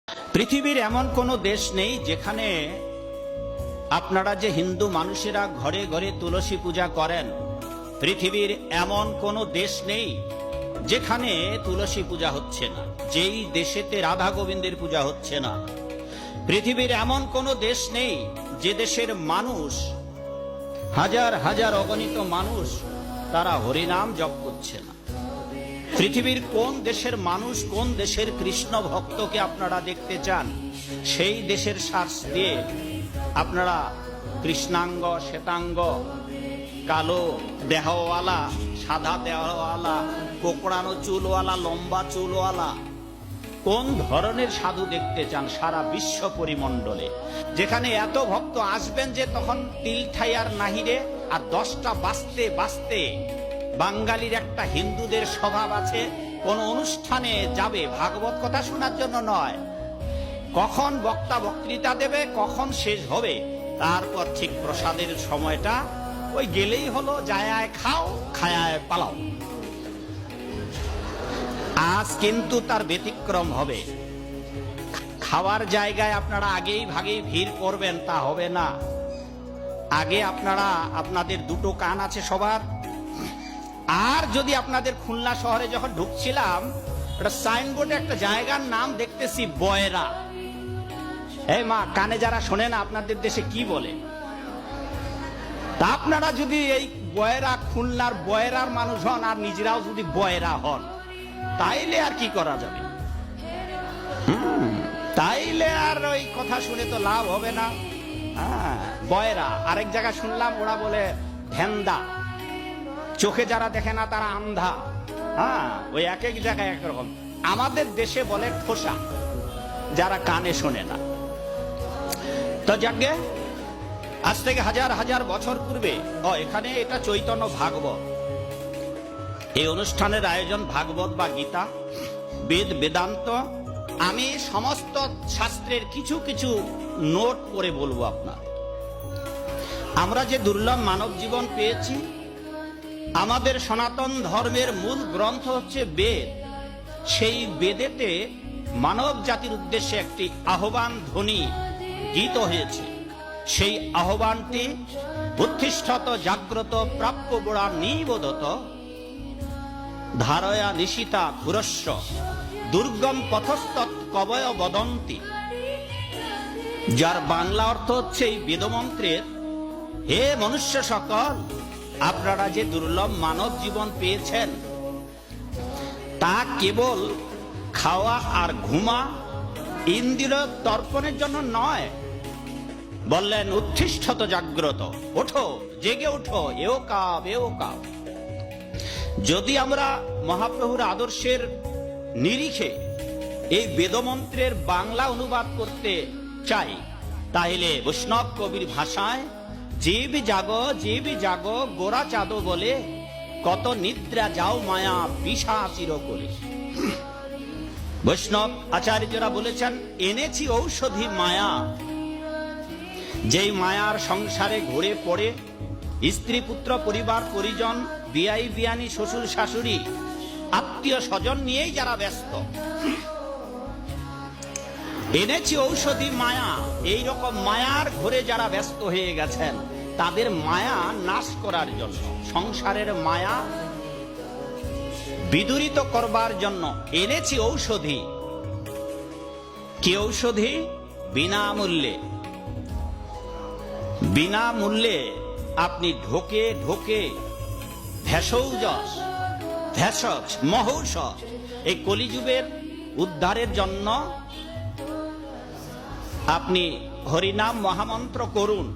পৃথিবীর এমন কোনো দেশ নেই যেখানে আপনারা যে হিন্দু মানুষেরা ঘরে ঘরে তুলসী পূজা করেন, পৃথিবীর এমন কোনো দেশ নেই যেখানে তুলসী পূজা হচ্ছে না, যেই দেশেতে রাধা গোবিন্দের পূজা হচ্ছে না। পৃথিবীর এমন কোনো দেশ নেই যে দেশের মানুষ, হাজার হাজার অগণিত মানুষ, তারা হরিনাম জপ করছে না। পৃথিবীর কোন দেশের মানুষ, কোন দেশের কৃষ্ণ ভক্তকে আপনারা দেখতে চান, সেই দেশের শ্বাস দিয়ে আপনারা কৃষ্ণাঙ্গ, শ্বেতাঙ্গ, কালো দেহওয়ালা, সাদা দেহওয়ালা, কোকড়ানো চুলওয়ালা, লম্বা চুলওয়ালা কোন ধরনের সাধু দেখতে চান সারা বিশ্ব পরিমণ্ডলে? যেখানে এত ভক্ত আসবেন যে তখন তিল ঠাই আর নাহিরে, আর 10টা বাজতে বাজতে বাঙালির একটা হিন্দুদের স্বভাব আছে, কোন অনুষ্ঠানে যাবে ভাগবত কথা শোনার জন্য নয়, কখন বক্তা বক্তৃতা দেবে, কখন শেষ হবে, তারপর ঠিক প্রসাদের সময়টা ওই গেলেই হলো, যায় খাও, খায়ায় পালাও। আজ কিন্তু তার ব্যতিক্রম হবে। খাওয়ার জায়গায় আপনারা আগেই ভাগেই ভিড় করবেন, তা হবে না। আগে আপনারা, আপনাদের দুটো কান আছে সবার, আর যদি আপনাদের খুলনা শহরে যখন ঢুকছিলাম, একটা সাইনবোর্ডে একটা জায়গার নাম দেখতেছি বয়রা। এই মা, কানে যারা শোনে না, আপনাদের দেশে কি বলে? তা আপনারা যদি এই বয়রা, খুলনার বয়রার মানুষ হন আর নিজেরাও যদি বয়রা হন, তাইলে আর কি করা যাবে? তাইলে আর ওই কথা শুনে তো লাভ হবে না। বয়রা। আরেক জায়গায় শুনলাম ওরা বলে ধ্যানদা, চোখে যারা দেখে না তারা আন্ধা। ওই এক এক জায়গায় একরকম। আমাদের দেশে বলে ঠোসা, যারা কানে শোনে না। তো যাকে আজ থেকে হাজার হাজার বছর পূর্বে, এখানে এটা চৈতন্য ভাগবত, এই অনুষ্ঠানের আয়োজন ভাগবত বা গীতা, বেদ, বেদান্ত। আমি সমস্ত শাস্ত্রের কিছু কিছু নোট করে বলবো আপনার। আমরা যে দুর্লভ মানব জীবন পেয়েছি, আমাদের সনাতন ধর্মের মূল গ্রন্থ হচ্ছে বেদ। সেই বেদেতে মানব জাতির উদ্দেশ্যে একটি আহ্বান ধ্বনি গীত হয়েছে। সেই আহ্বানটি উত্তিষ্ঠত জাগ্রত প্রাপ্য গোড়া নিবোধত ধারয়া নিশিতা ঘুরস্ব দুর্গম পথস্তৎ কবয় বদন্তি। যার বাংলা অর্থ হচ্ছে এই বেদমন্ত্রের, হে মনুষ্য সকল, আপনারা যে দুর্লভ মানব জীবন পেয়েছেন, তা কেবল খাওয়া আর ঘুমা, ইন্দ্রিয় তর্পণের জন্য নয়। বললেন উত্তিষ্ঠত জাগ্রত, ওঠো, জেগে ওঠো, এও কাব, এও কাব। যদি আমরা মহাপ্রভুর আদর্শের নিরিখে এই বেদমন্ত্রের বাংলা অনুবাদ করতে চাই, তাহলে বৈষ্ণব কবির ভাষায় জীব জাগো গোরা চাঁদো বলে, কত নিদ্রা যাও মায়া বিষা চিরকলে। বৈষ্ণব আচার্যরা বলেছেন, এনেছি ঔষধি মায়া। যেই মায়ার সংসারে ঘুরে পড়ে স্ত্রী, পুত্র, পরিবার পরিজন, বিয়াই বিয়ানি, শ্বশুর শাশুড়ি, আত্মীয় স্বজন নিয়েই যারা ব্যস্ত, এনেছি ঔষধি মায়া। এই রকম মায়ার ঘরে যারা ব্যস্ত হয়ে গেছেন, তাদের মায়া নাশ করার জন্য, সংসারের মায়া বিদূরিত করবার জন্য এনেছি ঔষধি। কি ঔষধি? বিনামূল্যে। বিনামূল্যে আপনি ঢোকে ঢোকে ভেষজ মহৌষধ এই কলিযুগের উদ্ধারের জন্য আপনি হরিনাম মহামন্ত্র করুন।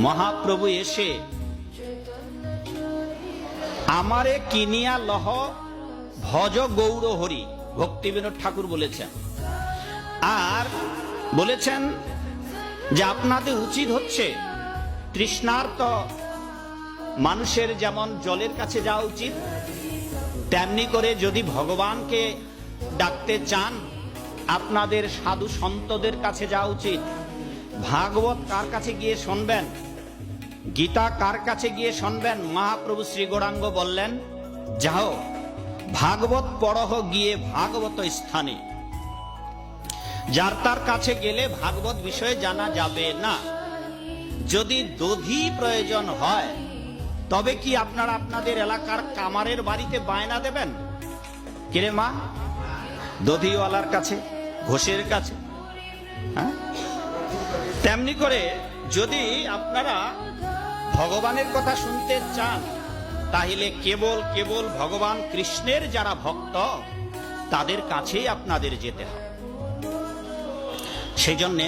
মহাপ্রভু এসে আমারে কিনিয়া লহ ভজ গৌর হরি, ভক্তিবিনোদ ঠাকুর বলেছেন। আর বলেছেন যে আপনাদের উচিত হচ্ছে তৃষ্ণার্ত মানুষের যেমন জলের কাছে যাওয়া উচিত, তেমনি করে যদি ভগবানকে ডাকতে চান, আপনাদের সাধু সন্তদের কাছে যাওয়া উচিত। ভাগবত কার কাছে গিয়ে শুনবেন? গীতা কার কাছে গিয়ে শুনবেন? মহাপ্রভু শ্রী গৌরাঙ্গ বললেন, যাও ভাগবত পড়হ গিয়ে ভাগবত স্থানে। যার তার কাছে গেলে ভাগবত বিষয়ে জানা যাবে না। যদি দধি প্রয়োজন হয় তবে কি আপনারা আপনাদের এলাকার কামারের বাড়িতে বায়না দেবেন? কিরে মা, দধিওয়ালার কাছে, ঘোষের কাছে? হ্যাঁ, তেমনি করে যদি আপনারা ভগবানের কথা শুনতে চান তাহলে কেবল কেবল ভগবান কৃষ্ণের যারা ভক্ত তাদের কাছেই আপনাদের যেতে হবে। সেই জন্যে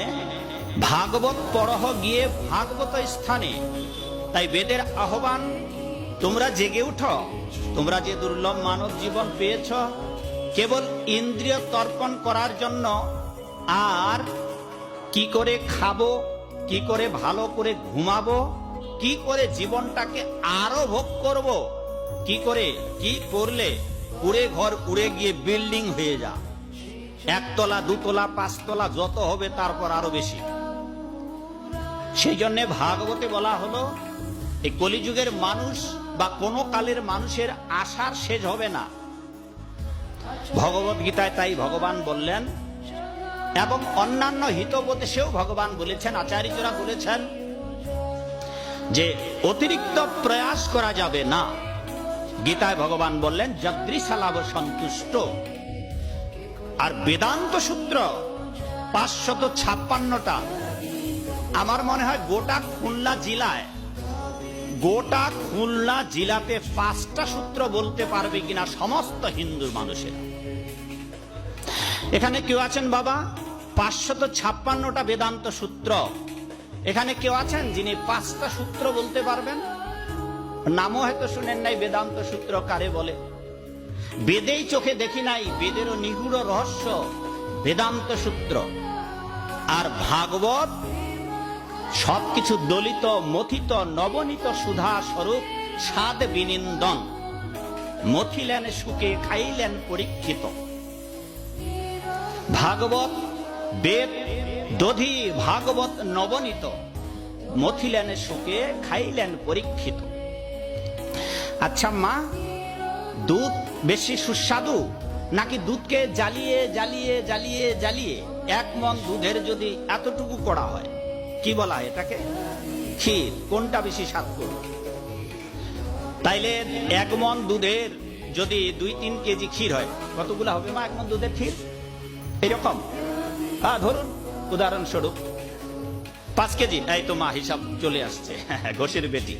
ভাগবত পড়হ গিয়ে ভাগবত স্থানে। তাই বেদের আহ্বান, তোমরা জেগে উঠো, তোমরা যে দুর্লভ মানব জীবন পেয়েছ কেবল ইন্দ্রিয় তর্পণ করার জন্য, আর কি করে খাবো, কি করে ভালো করে ঘুমাবো, কি করে জীবনটাকে আরো ভোগ করব, কি করে কি করলে উড়ে ঘর উড়ে গিয়ে বিল্ডিং হয়ে যা, একতলা দুতলা পাঁচতলা যত হবে তারপর আরো বেশি। সেই জন্য ভাগবতে বলা হলো এই কলিযুগের মানুষ বা কোনো কালের মানুষের আশার শেষ হবে না। ভগবত গীতায় তাই ভগবান বললেন, এবং অন্যান্য হিতোপদেশেও ভগবান বলেছেন, আচার্যরা বলেছেন যে অতিরিক্ত প্রয়াস করা যাবে না। গীতায় ভগবান বললেন যদৃশালাভ সন্তুষ্ট। আর বেদান্ত সূত্র 556টা। আমার মনে হয় গোটা খুলনা জেলাতে 5টা সূত্র বলতে পারবে কিনা সমস্ত হিন্দু মানুষেরা। এখানে কেউ আছেন বাবা 556টা বেদান্ত সূত্র, এখানে কেউ আছেন যিনি 5টা সূত্র বলতে পারবেন? নামও হয়তো শুনেন নাই বেদান্ত সূত্র কারে বলে। বেদেই চোখে দেখি নাই, বেদেরও নিগূঢ় রহস্য বেদান্ত সূত্র। আর ভাগবত সবকিছু দলিত মথিত নবনীত সুধা স্বরূপ স্বাদ বিনিন্দন, মথিলেন সুখে খাইলেন পরীক্ষিত। ভাগবত বেদ দধি, ভাগবত নবনীত, মথিলেন সুখে খাইলেন পরীক্ষিত। আচ্ছা মা, দুধ বেশি সুস্বাদু নাকি দুধকে জ্বালিয়ে জ্বালিয়ে জ্বালিয়ে জ্বালিয়ে 1 মণ দুধের যদি এতটুকু করা হয়, কি বলা হয় এটাকে? ক্ষীর। কোনটা বেশি স্বাদ করবে? তাইলে 1 মণ দুধের যদি 2-3 কেজি ক্ষীর হয়, কতগুলো হবে মা 1 মণ দুধের ক্ষীর? এরকম ধরুন উদাহরণস্বরূপ 5 কেজি। এই তো মা হিসাব চলে আসছে, ঘোষের বেটি।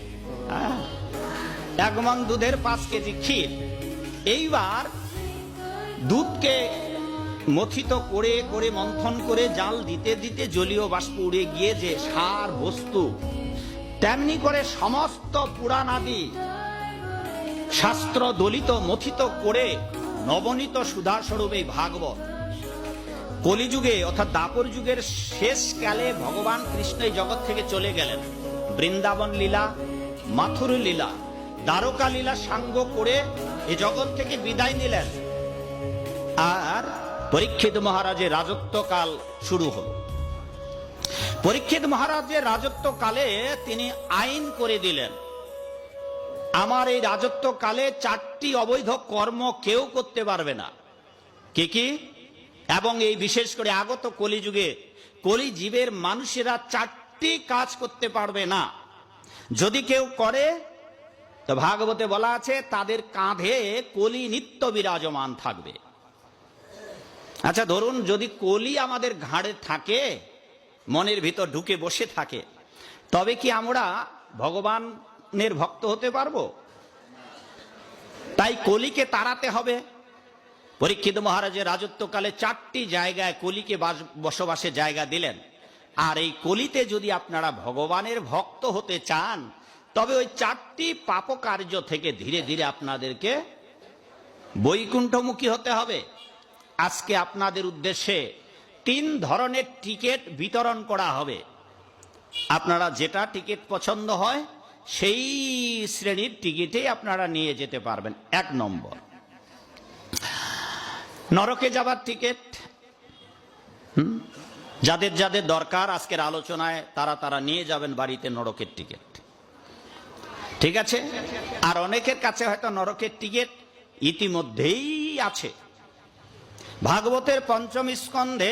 1 মণ দুধের 5 কেজি ক্ষীর। এইবার দুধকে মথিত করে করে মন্থন করে জাল দিতে দিতে জলীয় বাষ্প উড়ে গিয়ে যে সার বস্তু, তেমনি করে সমস্ত পুরাণাদি শাস্ত্র দলিত মথিত করে নবনীত সুধাস্বরূপ এই ভাগবত। কলিযুগে অর্থাৎ দাপর যুগের শেষ কালে ভগবান কৃষ্ণ এই জগৎ থেকে চলে গেলেন। বৃন্দাবন লীলা, মাথুর লীলা, দ্বারকা লীলা সাঙ্গ করে এই জগৎ থেকে বিদায় নিলেন। আর পরীক্ষিত মহারাজের রাজত্বকাল শুরু হল। পরীক্ষিত মহারাজের রাজত্বকালে তিনি আইন করে দিলেন, আমার এই রাজত্বকালে 4টি অবৈধ কর্ম কেউ করতে পারবে না। কি কি? এবং এই বিশেষ করে আগত কলিযুগে কলিজীবের মানুষেরা 4টি কাজ করতে পারবে না। যদি কেউ করে তো ভাগবতে বলা আছে তাদের কাঁধে কলি নিত্য বিরাজমান থাকবে। আচ্ছা ধরুন যদি কলি আমাদের ঘাড়ে থাকে, মনের ভিতর ঢুকে বসে থাকে, তবে কি আমরা ভগবানের ভক্ত হতে পারবো? তাই কলিকে তাড়াতে হবে। পরীক্ষিত মহারাজের রাজত্বকালে 4টি জায়গায় কলিকে বসবাসের জায়গা দিলেন। আর এই কলিতে যদি আপনারা ভগবানের ভক্ত হতে চান তবে ওই 4টি পাপ কার্য থেকে ধীরে ধীরে আপনাদেরকে বৈকুণ্ঠমুখী হতে হবে। আজকে আপনাদের উদ্দেশ্যে 3 ধরনের টিকিট বিতরণ করা হবে। আপনারা যেটা টিকিট পছন্দ হয় সেই শ্রেণীর টিকিটেই আপনারা নিয়ে যেতে পারবেন। 1 নম্বর, নরকে যাবার টিকিট। যাদের যাদের দরকার আজকের আলোচনায় তারা নিয়ে যাবেন বাড়িতে নরকের টিকিট। ঠিক আছে? আর অনেকের কাছে হয়তো নরকের টিকিট ইতিমধ্যেই আছে। ভাগবতের 5ম স্কন্ধে